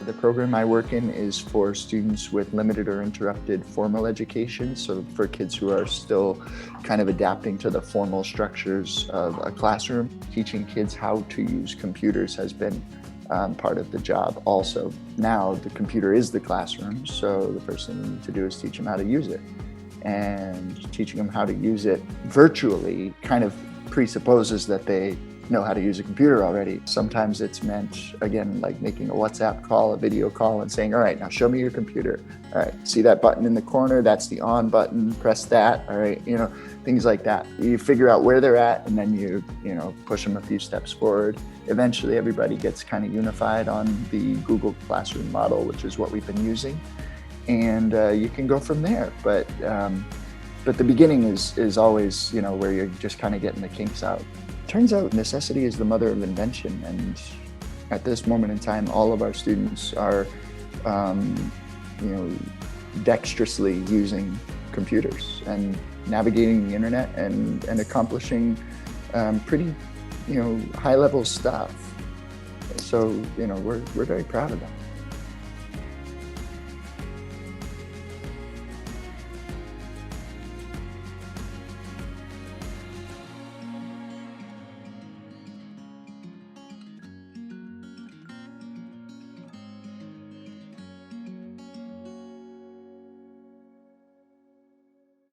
The program I work in is for students with limited or interrupted formal education. So for kids who are still kind of adapting to the formal structures of a classroom, teaching kids how to use computers has been part of the job. Also, now the computer is the classroom, so the first thing you need to do is teach them how to use it. And teaching them how to use it virtually kind of presupposes that they know how to use a computer already. Sometimes it's meant, again, like making a WhatsApp call, a video call, and saying, all right, now show me your computer. All right, see that button in the corner? That's the on button, press that. All right, things like that. You figure out where they're at, and then you push them a few steps forward. Eventually, everybody gets kind of unified on the Google Classroom model, which is what we've been using. And you can go from there. But the beginning is always, where you're just kind of getting the kinks out. Turns out necessity is the mother of invention, and at this moment in time, all of our students are, dexterously using computers and navigating the internet and accomplishing pretty, high-level stuff. So, we're very proud of them.